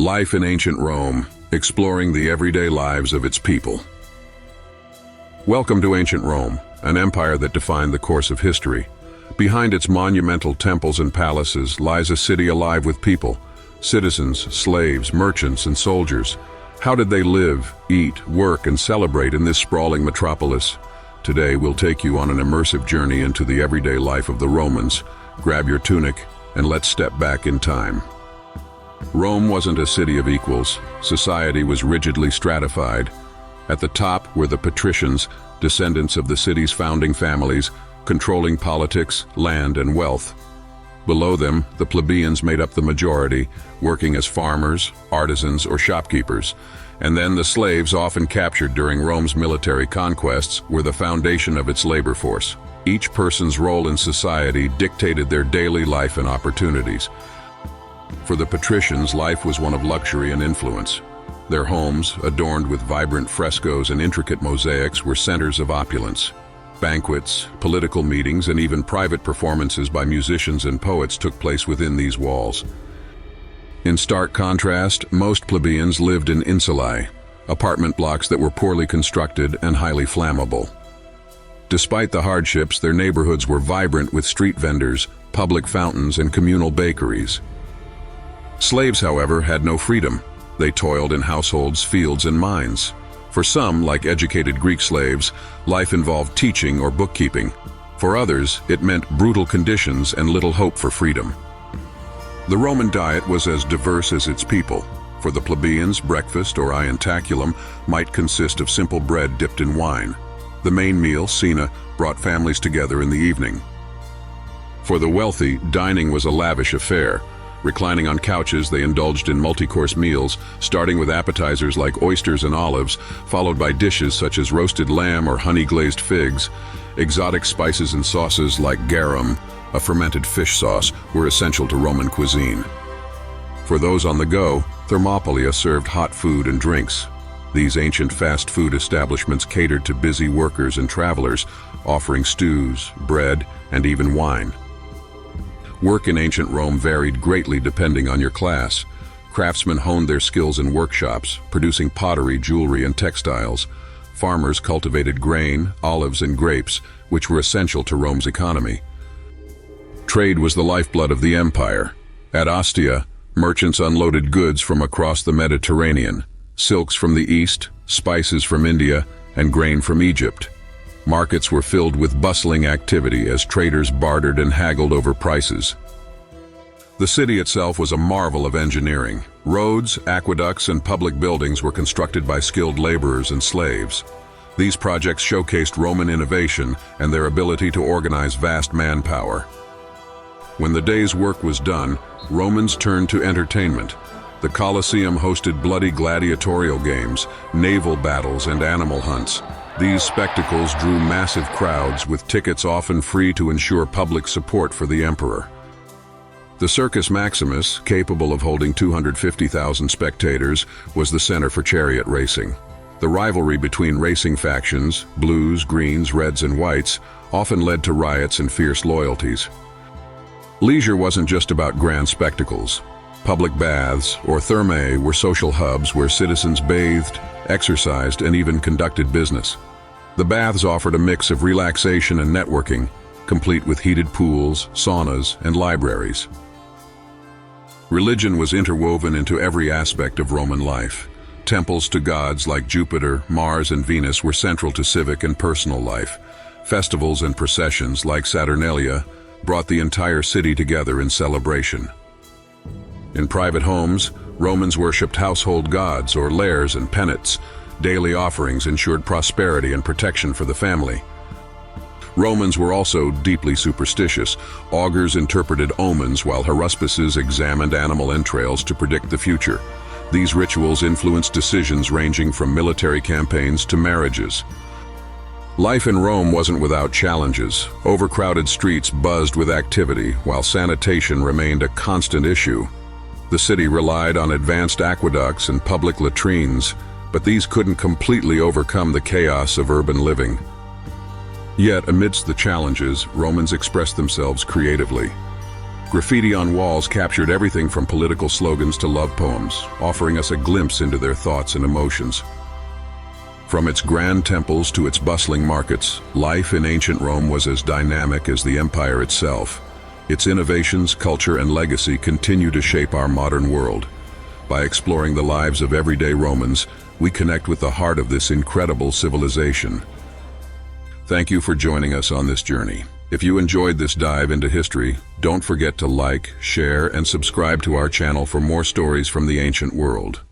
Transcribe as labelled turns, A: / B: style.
A: Life in ancient Rome, exploring the everyday lives of its people. Welcome to ancient Rome, an empire that defined the course of history. Behind its monumental temples and palaces lies a city alive with people, citizens, slaves, merchants, and soldiers. How did they live, eat, work, and celebrate in this sprawling metropolis? Today we'll take you on an immersive journey into the everyday life of the Romans. Grab your tunic, and let's step back in time. Rome wasn't a city of equals. Society was rigidly stratified. At the top were the patricians, descendants of the city's founding families, controlling politics, land, and wealth. Below them, the plebeians made up the majority, working as farmers, artisans, or shopkeepers. And then the slaves, often captured during Rome's military conquests, were the foundation of its labor force. Each person's role in society dictated their daily life and opportunities. For the patricians, life was one of luxury and influence. Their homes, adorned with vibrant frescoes and intricate mosaics, were centers of opulence. Banquets, political meetings, and even private performances by musicians and poets took place within these walls. In stark contrast, most plebeians lived in insulae, apartment blocks that were poorly constructed and highly flammable. Despite the hardships, their neighborhoods were vibrant with street vendors, public fountains, and communal bakeries. Slaves, however, had no freedom. They toiled in households, fields, and mines. For some, like educated Greek slaves, life involved teaching or bookkeeping. For others, it meant brutal conditions and little hope for freedom. The Roman diet was as diverse as its people. For the plebeians, breakfast, or ientaculum, might consist of simple bread dipped in wine. The main meal, cena, brought families together in the evening. For the wealthy, dining was a lavish affair. Reclining on couches, they indulged in multi-course meals, starting with appetizers like oysters and olives, followed by dishes such as roasted lamb or honey-glazed figs. Exotic spices and sauces like garum, a fermented fish sauce, were essential to Roman cuisine. For those on the go, Thermopylae served hot food and drinks. These ancient fast food establishments catered to busy workers and travelers, offering stews, bread, and even wine. Work in ancient Rome varied greatly depending on your class. Craftsmen honed their skills in workshops, producing pottery, jewelry, and textiles. Farmers cultivated grain, olives, and grapes, which were essential to Rome's economy. Trade was the lifeblood of the empire. At Ostia, merchants unloaded goods from across the Mediterranean, silks from the east, spices from India, and grain from Egypt. Markets were filled with bustling activity as traders bartered and haggled over prices. The city itself was a marvel of engineering. Roads, aqueducts, and public buildings were constructed by skilled laborers and slaves. These projects showcased Roman innovation and their ability to organize vast manpower. When the day's work was done, Romans turned to entertainment. The Colosseum hosted bloody gladiatorial games, naval battles, and animal hunts. These spectacles drew massive crowds, with tickets often free to ensure public support for the emperor. The Circus Maximus, capable of holding 250,000 spectators, was the center for chariot racing. The rivalry between racing factions, blues, greens, reds, and whites, often led to riots and fierce loyalties. Leisure wasn't just about grand spectacles. Public baths, or thermae, were social hubs where citizens bathed, exercised, and even conducted business. The baths offered a mix of relaxation and networking, complete with heated pools, saunas, and libraries. Religion was interwoven into every aspect of Roman life. Temples to gods like Jupiter, Mars, and Venus were central to civic and personal life. Festivals and processions like Saturnalia brought the entire city together in celebration. In private homes, Romans worshipped household gods or lares and penates. Daily offerings ensured prosperity and protection for the family. Romans were also deeply superstitious. Augurs interpreted omens, while haruspices examined animal entrails to predict the future. These rituals influenced decisions ranging from military campaigns to marriages. Life in Rome wasn't without challenges. Overcrowded streets buzzed with activity, while sanitation remained a constant issue. The city relied on advanced aqueducts and public latrines, but these couldn't completely overcome the chaos of urban living. Yet, amidst the challenges, Romans expressed themselves creatively. Graffiti on walls captured everything from political slogans to love poems, offering us a glimpse into their thoughts and emotions. From its grand temples to its bustling markets, life in ancient Rome was as dynamic as the empire itself. Its innovations, culture, and legacy continue to shape our modern world. By exploring the lives of everyday Romans, we connect with the heart of this incredible civilization. Thank you for joining us on this journey. If you enjoyed this dive into history, don't forget to like, share, and subscribe to our channel for more stories from the ancient world.